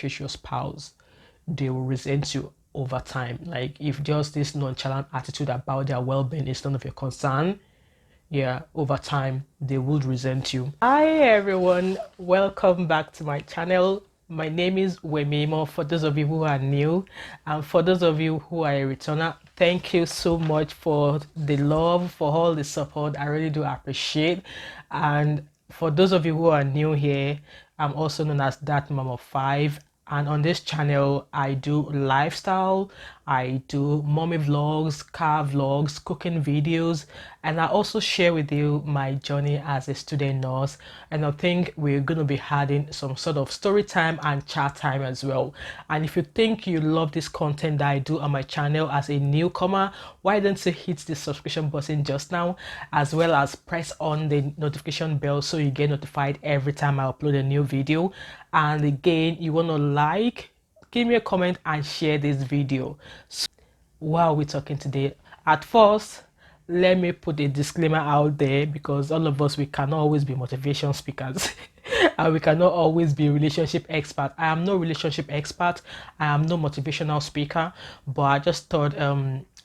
treat your spouse, they will resent you over time. Like if just this nonchalant attitude about their well-being is none of your concern, yeah, over time they would resent you. Hi everyone, welcome back to my channel. My name is Wemimo. For those of you who are new, and for those of you who are a returner, thank you so much for the love, for all the support. I really do appreciate. And for those of you who are new here, I'm also known as that mom of five, and on this channel I do lifestyle, I do mommy vlogs, car vlogs, cooking videos, and I also share with you my journey as a student nurse. And I think we're going to be adding some sort of story time and chat time as well. And if you think you love this content that I do on my channel as a newcomer, why don't you hit the subscription button just now, as well as press on the notification bell so you get notified every time I upload a new video. And again, you want to like, give me a comment and share this video. So, while we're talking today, at first, let me put a disclaimer out there, because all of us, we cannot always be motivation speakers and we cannot always be relationship expert. I am no relationship expert, I am no motivational speaker, but I just thought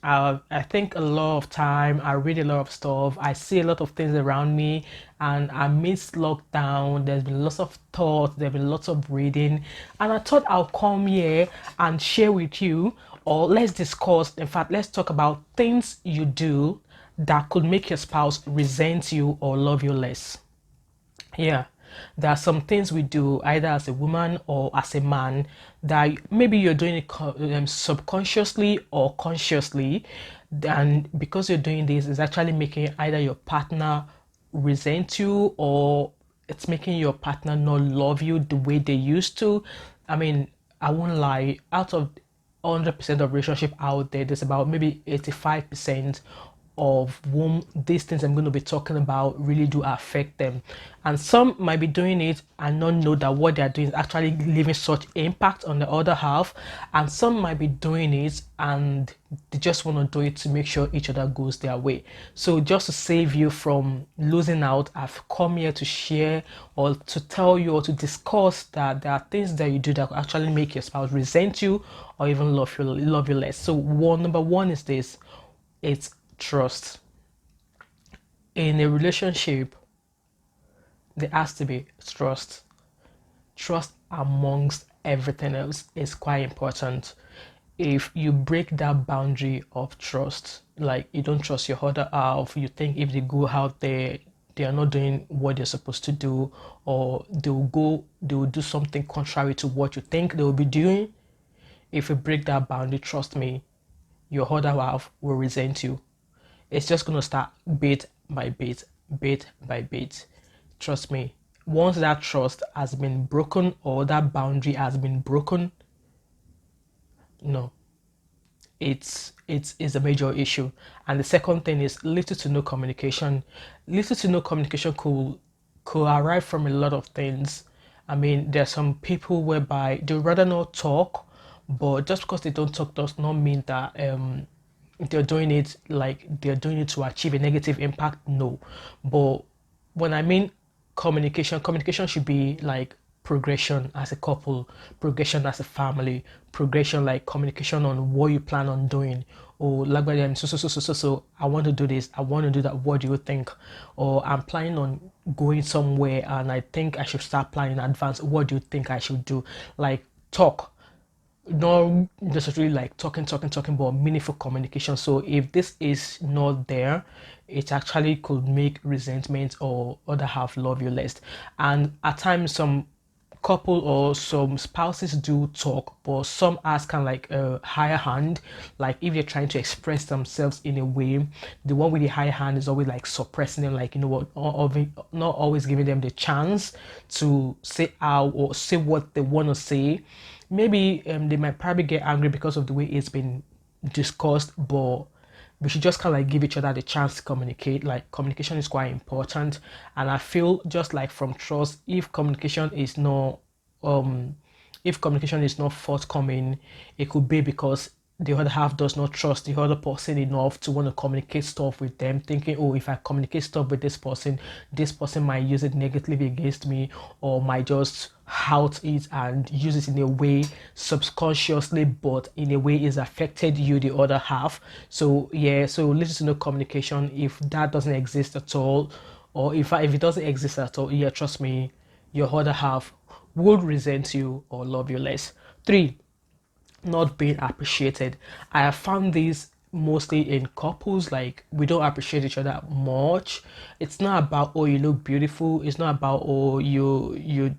I think a lot of time I read a lot of stuff, I see a lot of things around me, and amidst lockdown there's been lots of thoughts, there's been lots of reading, and I thought I'll come here and share with you, or let's discuss, in fact let's talk about things you do that could make your spouse resent you or love you less. Yeah, there are some things we do either as a woman or as a man that maybe you're doing it subconsciously or consciously, and because you're doing this, it's actually making either your partner resent you, or it's making your partner not love you the way they used to. I mean, I won't lie, out of 100% of relationship out there, there's about maybe 85% of whom these things I'm going to be talking about really do affect them. And some might be doing it and not know that what they're doing is actually leaving such impact on the other half. And some might be doing it and they just want to do it to make sure each other goes their way. So just to save you from losing out, I've come here to share, or to tell you, or to discuss that there are things that you do that will actually make your spouse resent you or even love you less. So number one is this: it's trust. In a relationship, there has to be trust. Trust amongst everything else is quite important. If you break that boundary of trust, like you don't trust your other half, you think if they go out there, they are not doing what they're supposed to do, or they will do something contrary to what you think they will be doing. If you break that boundary, trust me, your other half will resent you. It's just going to start bit by bit, bit by bit. Trust me, once that trust has been broken, or that boundary has been broken, no, it's a major issue. And the second thing is little to no communication. Little to no communication could arrive from a lot of things. I mean, there are some people whereby they rather not talk, but just because they don't talk does not mean that they're doing it, like they're doing it to achieve a negative impact. No, but when I mean communication, communication should be like progression as a couple, progression as a family, progression, like communication on what you plan on doing. Or like, so I want to do this, I want to do that, what do you think? Or I'm planning on going somewhere and I think I should start planning in advance, what do you think I should do? Like, talk, not necessarily like talking, but meaningful communication. So if this is not there, it actually could make resentment or other half love you less. And at times, some couple or some spouses do talk, but some ask kind of like a higher hand. Like if they're trying to express themselves in a way, the one with the higher hand is always like suppressing them, like, you know what, not always giving them the chance to say out or say what they want to say. Maybe they might probably get angry because of the way it's been discussed, but we should just kind of like give each other the chance to communicate. Like communication is quite important, and I feel just like from trust, um if communication is not forthcoming, it could be because the other half does not trust the other person enough to want to communicate stuff with them, thinking, oh, if I communicate stuff with this person might use it negatively against me, or might just out it and use it in a way subconsciously, but in a way is affected you, the other half. So yeah, so listen to no communication. If that doesn't exist at all, or if it doesn't exist at all, yeah, trust me, your other half would resent you or love you less. Three, not being appreciated. I have found this mostly in couples, like we don't appreciate each other much. It's not about, oh, you look beautiful. It's not about, oh, you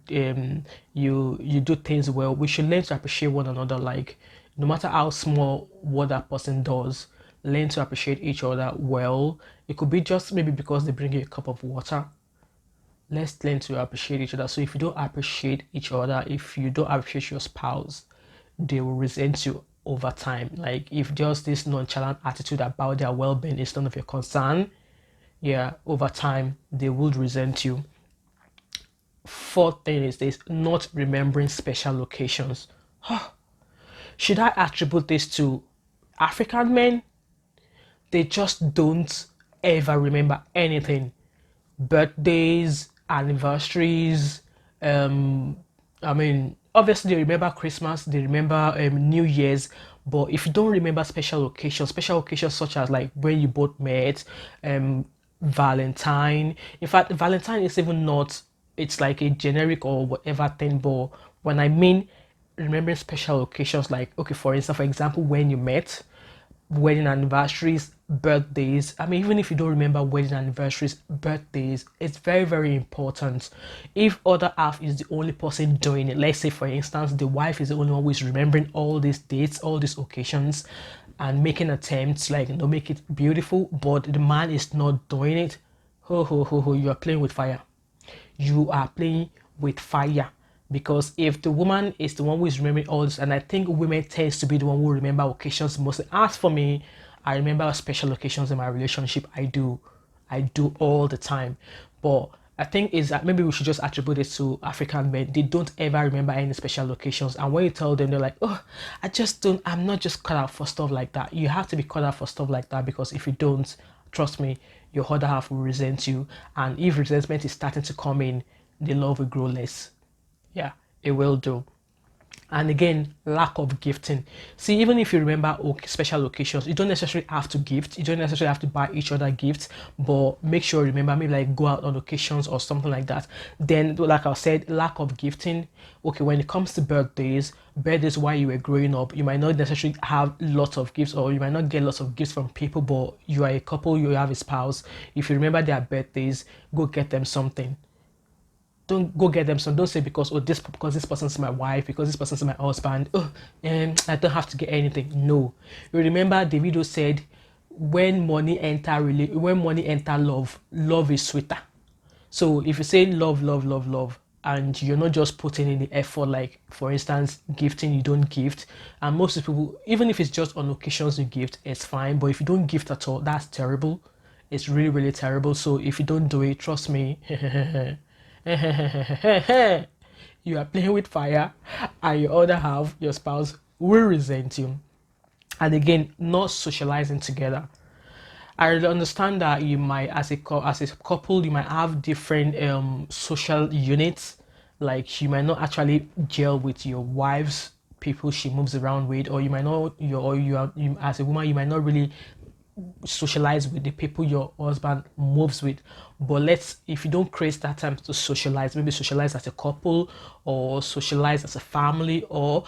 do things well. We should learn to appreciate one another, like no matter how small what that person does, learn to appreciate each other well. It could be just maybe because they bring you a cup of water. Let's learn to appreciate each other. So if you don't appreciate each other, if you don't appreciate your spouse, they will resent you over time. Like if just this nonchalant attitude about their well-being is none of your concern, yeah, over time they would resent you. Fourth thing is this: not remembering special occasions. Should I attribute this to African men? They just don't ever remember anything. Birthdays, anniversaries, um, I mean, obviously they remember Christmas, they remember New Year's, but if you don't remember special occasions such as like when you both met, um, Valentine. In fact, Valentine is even not. It's like a generic or whatever thing, but when I mean remembering special occasions, like okay, for instance, for example, when you met, wedding anniversaries, birthdays. I mean, even if you don't remember wedding anniversaries, birthdays, it's very, very important. If other half is the only person doing it, let's say for instance, the wife is the only one who is remembering all these dates, all these occasions, and making attempts like make it beautiful, but the man is not doing it. Ho ho ho ho! You are playing with fire. You are playing with fire, because if the woman is the one who is remembering all this, and I think women tends to be the one who remember occasions mostly. As for me, I remember special occasions in my relationship. I do all the time. But I think is that maybe we should just attribute it to African men. They don't ever remember any special occasions, and when you tell them, they're like, oh, I just don't, I'm not just cut out for stuff like that. You have to be cut out for stuff like that, because if you don't, trust me, your other half will resent you. And if resentment is starting to come in, the love will grow less. Yeah, it will do. And again, lack of gifting. See, even if you remember special occasions, you don't necessarily have to gift. You don't necessarily have to buy each other gifts, but make sure you remember, maybe like go out on occasions or something like that. Then, like I said, lack of gifting. Okay, when it comes to birthdays while you were growing up, you might not necessarily have lots of gifts, or you might not get lots of gifts from people, but you are a couple, you have a spouse. If you remember their birthdays, go get them something. Don't go get them some. Don't say because, oh, this because this person's my wife, because this person's my husband, oh, I don't have to get anything. No. You remember the video said, when money enter love, love is sweeter. So if you say love, love, love, love, and you're not just putting in the effort, like for instance, gifting, you don't gift, and most people, even if it's just on occasions you gift, it's fine. But if you don't gift at all, that's terrible. It's really, really terrible. So if you don't do it, trust me, you are playing with fire, and your other half, your spouse, will resent you. And again, not socializing together. I understand that you might, as a couple, you might have different social units. Like you might not actually gel with your wife's people she moves around with, or you might not, as a woman, you might not really socialize with the people your husband moves with. But let's, if you don't create that time to socialize, maybe socialize as a couple, or socialize as a family, or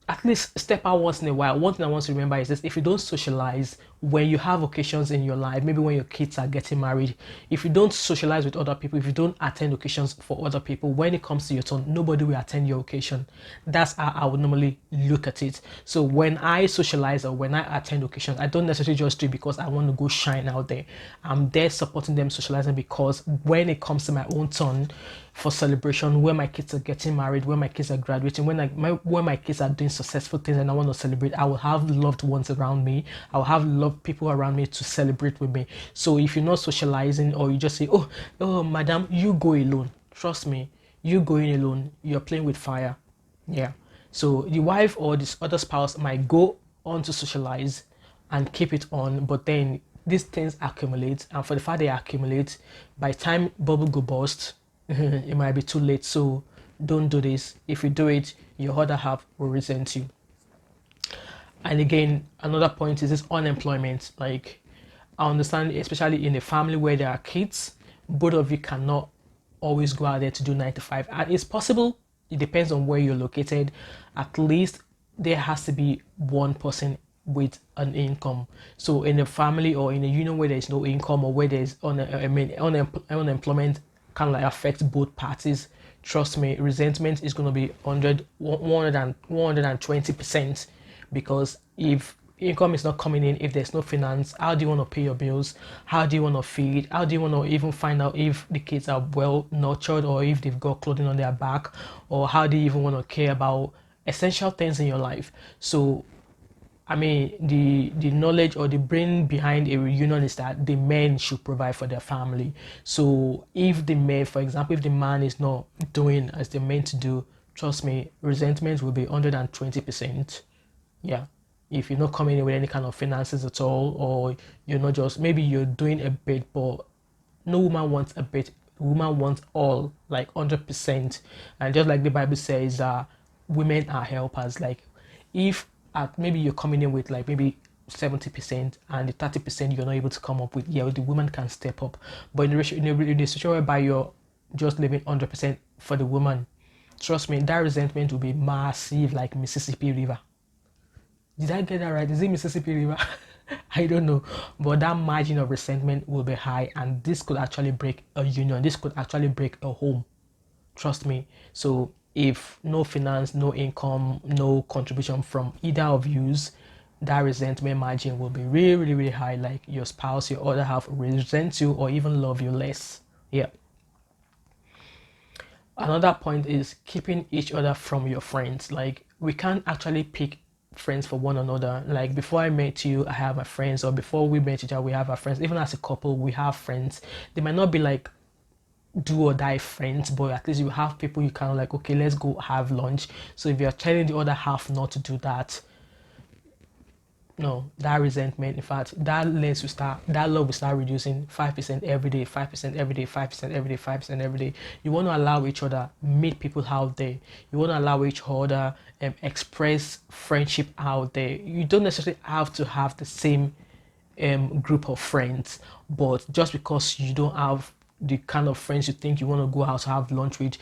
at least step out once in a while. One thing I want to remember is this: if you don't socialize when you have occasions in your life, maybe when your kids are getting married, if you don't socialize with other people, if you don't attend occasions for other people, when it comes to your turn, nobody will attend your occasion. That's how I would normally look at it. So when I socialize or when I attend occasions, I don't necessarily just do it because I want to go shine out there. I'm there supporting them, socializing, because when it comes to my own turn for celebration, when my kids are getting married, when my kids are graduating, when my kids are doing successful things and I want to celebrate, I will have loved ones around me. I will have loved people around me to celebrate with me. So if you're not socializing, or you just say, oh, madam, you go alone. Trust me, you going alone, you're playing with fire. Yeah. So the wife or this other spouse might go on to socialize and keep it on, but then these things accumulate, and for the fact they accumulate, by the time bubble go bust, it might be too late. So don't do this. If you do it, your other half will resent you. And again, another point is this unemployment. Like, I understand, especially in a family where there are kids, both of you cannot always go out there to do 9 to 5. And it's possible, it depends on where you're located. At least there has to be one person with an income. So in a family or in a union where there's no income, or where there's unemployment kind of like affects both parties, trust me, resentment is going to be 120%. Because if income is not coming in, if there's no finance, how do you want to pay your bills? How do you want to feed? How do you want to even find out if the kids are well nurtured, or if they've got clothing on their back? Or how do you even want to care about essential things in your life? So I mean, the knowledge or the brain behind a reunion is that the men should provide for their family. So if the man, for example, if the man is not doing as they're meant to do, trust me, resentment will be 120%. Yeah. If you're not coming in with any kind of finances at all, or you're not, just maybe you're doing a bit, but no woman wants a bit. Woman wants all, like 100%. And just like the Bible says, women are helpers. Like, if maybe you're coming in with like maybe 70% and the 30% you're not able to come up with, yeah, the woman can step up. But in the situation whereby you're just leaving 100% for the woman, trust me, that resentment will be massive, like Mississippi River. Did I get that right? Is it Mississippi River? I don't know. But that margin of resentment will be high, and this could actually break a union. This could actually break a home. Trust me. So if no finance, no income, no contribution from either of yous, that resentment margin will be really, really, really high. Like, your spouse, your other half resents you or even love you less. Yeah. Another point is keeping each other from your friends. Like, we can't actually pick friends for one another. Like, before I met you, I have my friends, or before we met each other, we have our friends. Even as a couple, we have friends. They might not be like do or die friends, but at least you have people you kind of like, okay, let's go have lunch. So if you're telling the other half not to do that, no, that resentment, in fact, that love will start reducing 5% every day, 5% every day, 5% every day, 5% every day. You want to allow each other meet people out there. You want to allow each other express friendship out there. You don't necessarily have to have the same group of friends, but just because you don't have the kind of friends you think you want to go out to have lunch with,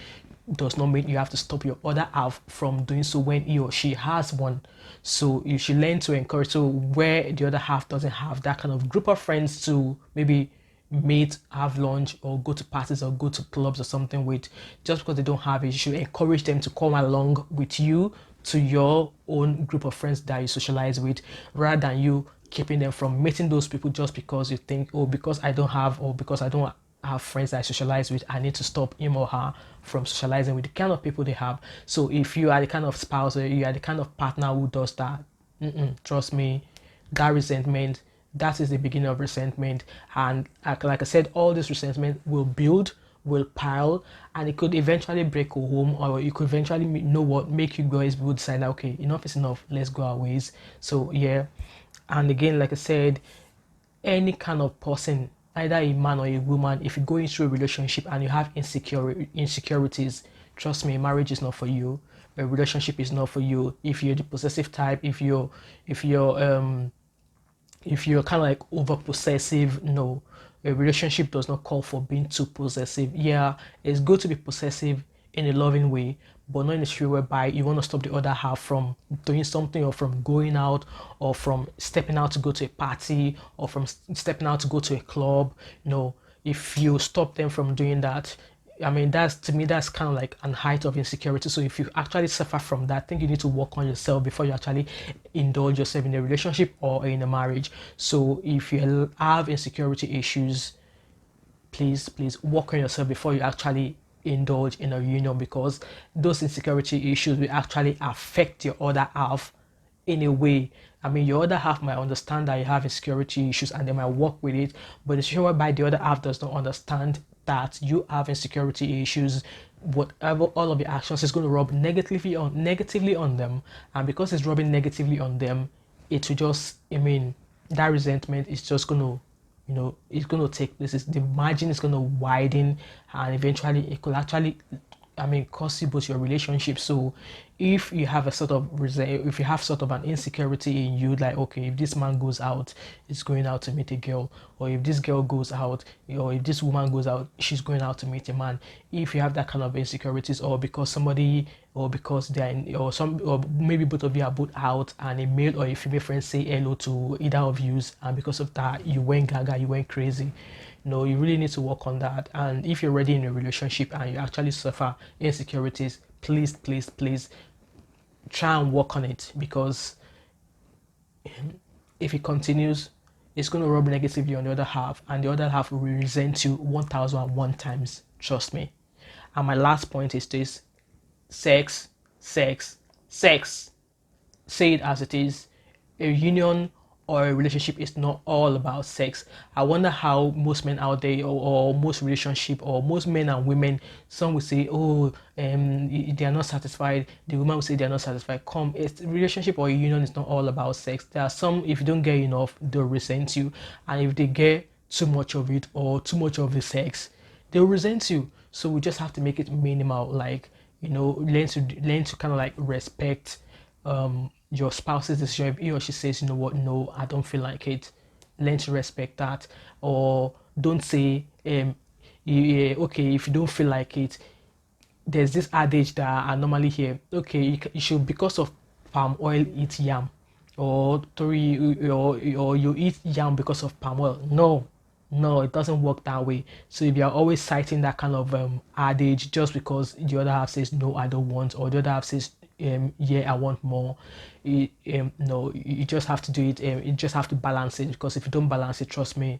does not mean you have to stop your other half from doing so when he or she has one. So you should learn to encourage, so where the other half doesn't have that kind of group of friends to maybe meet, have lunch, or go to parties or go to clubs or something with, just because they don't have it, you should encourage them to come along with you to your own group of friends that you socialize with, rather than you keeping them from meeting those people just because you think, oh, because I don't have, or because I don't have friends that I socialize with, I need to stop him or her from socializing with the kind of people they have. So if you are the kind of spouse, or you are the kind of partner who does that, trust me, that resentment, that is the beginning of resentment. And like I said, all this resentment will build, will pile, and it could eventually break a home, or it could eventually, make you guys will decide that, okay, enough is enough, let's go our ways. So yeah. And again, like I said, any kind of person, either a man or a woman, if you go into a relationship and you have insecurities, trust me, marriage is not for you. A relationship is not for you. If you're the possessive type, if you're if you're kind of like over possessive, no, a relationship does not call for being too possessive. Yeah, it's good to be possessive in a loving way, but not in a way whereby you want to stop the other half from doing something, or from going out, or from stepping out to go to a party, or from stepping out to go to a club. No, if you stop them from doing that, I mean, that's, to me, that's kind of like an height of insecurity. So if you actually suffer from that, I think you need to work on yourself before you actually indulge yourself in a relationship or in a marriage. So if you have insecurity issues, please work on yourself before you actually indulge in a union, because those insecurity issues will actually affect your other half in a way. I mean, your other half might understand that you have insecurity issues and they might work with it, but the situation whereby the other half does not understand that you have insecurity issues, whatever, all of your actions is going to rub negatively on them, and because it's rubbing negatively on them, it will just, I mean, that resentment is just gonna, it's gonna take places. The margin is gonna widen, and eventually it could actually, I mean, cost you both your relationship. So if you have a sort of if you have sort of an insecurity in you, like, okay, if this man goes out, it's going out to meet a girl, or if this girl goes out, or if this woman goes out, she's going out to meet a man. If you have that kind of insecurities, or because somebody, or because they're in, or some, or maybe both of you are both out, and a male or a female friend say hello to either of you, and because of that you went gaga, you went crazy. No, you really need to work on that. And if you're already in a relationship and you actually suffer insecurities, please, please, please try and work on it, because if it continues, it's going to rub negatively on the other half, and the other half will resent you 1001 times. Trust me. And my last point is this: sex, sex, sex. Say it as it is. A union or a relationship is not all about sex. I wonder how most men out there, or most relationship, or most men and women, some will say, oh, they are not satisfied. The woman will say they are not satisfied. Come, it's relationship or a union is not all about sex. There are some, if you don't get enough, they'll resent you, and if they get too much of it, or too much of the sex, they'll resent you. So we just have to make it minimal, like, learn to kind of like respect your spouse's decision. If he or she says, you know what, no, I don't feel like it, learn to respect that. Or don't say, yeah, okay, if you don't feel like it, there's this adage that I normally hear, okay, you should, because of palm oil, eat yam, or tori, or you eat yam because of palm oil. No, no, it doesn't work that way. So if you're always citing that kind of adage just because the other half says no, I don't want, or the other half says yeah, I want more, no, you just have to do it. You just have to balance it, because if you don't balance it, trust me,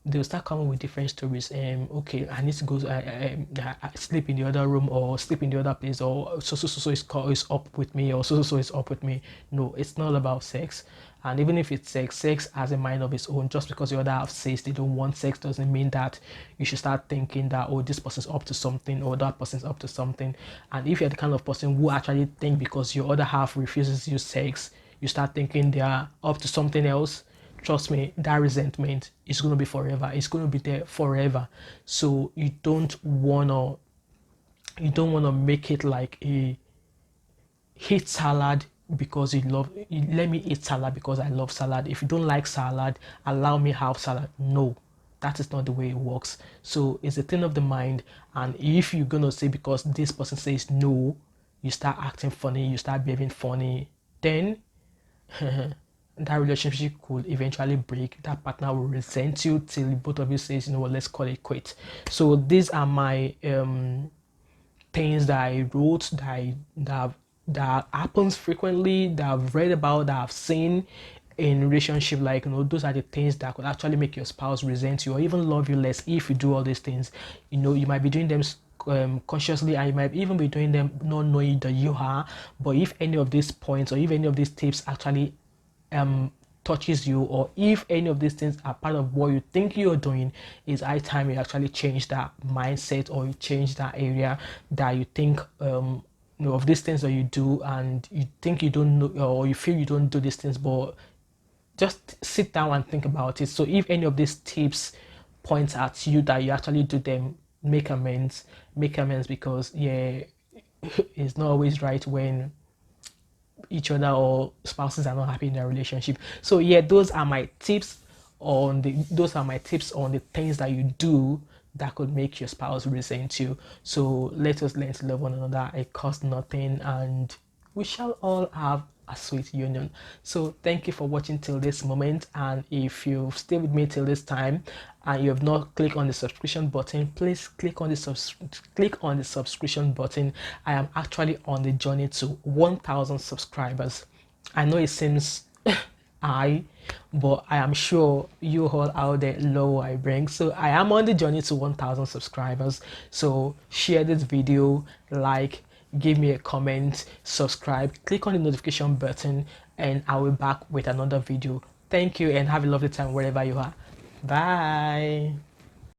they'll start coming with different stories. Okay, I need to go, I sleep in the other room, or sleep in the other place, or so is up with me, or so is up with me. No, it's not about sex. And even if it's sex, sex has a mind of its own. Just because the other half says they don't want sex doesn't mean that you should start thinking that, oh, this person's up to something, or that person's up to something. And if you're the kind of person who actually think because your other half refuses you sex, you start thinking they are up to something else, trust me, that resentment is going to be forever. It's going to be there forever. So you don't want to make it like a hate salad because let me eat salad because I love salad. If you don't like salad, allow me have salad. No, that is not the way it works. So it's a thing of the mind. And if you're going to say because this person says no, you start acting funny, you start behaving funny, then that relationship could eventually break. That partner will resent you till both of you says, you know what, let's call it quit. So these are my things that I wrote, that happens frequently, that I've read about, that I've seen in relationship. Like, those are the things that could actually make your spouse resent you, or even love you less if you do all these things. You might be doing them consciously, and you might even be doing them not knowing that you are. But if any of these points, or if any of these tips actually touches you, or if any of these things are part of what you think you're doing, it's high time you actually change that mindset, or you change that area that you think of these things that you do, and you think you don't know, or you feel you don't do these things, but just sit down and think about it. So if any of these tips points at you that you actually do them, make amends. Because yeah, it's not always right when each other or spouses are not happy in their relationship. So yeah, those are my tips on the things that you do that could make your spouse resent you. So let us learn to love one another. It costs nothing, and we shall all have a sweet union. So thank you for watching till this moment, and if you've stayed with me till this time and you have not clicked on the subscription button, please click on the subscription button. I am actually on the journey to 1000 subscribers. I know it seems high, but I am sure you all out there low I bring. So I am on the journey to 1000 subscribers. So share this video, like, give me a comment, subscribe, click on the notification button, and I will be back with another video. Thank you, and have a lovely time wherever you are. Bye.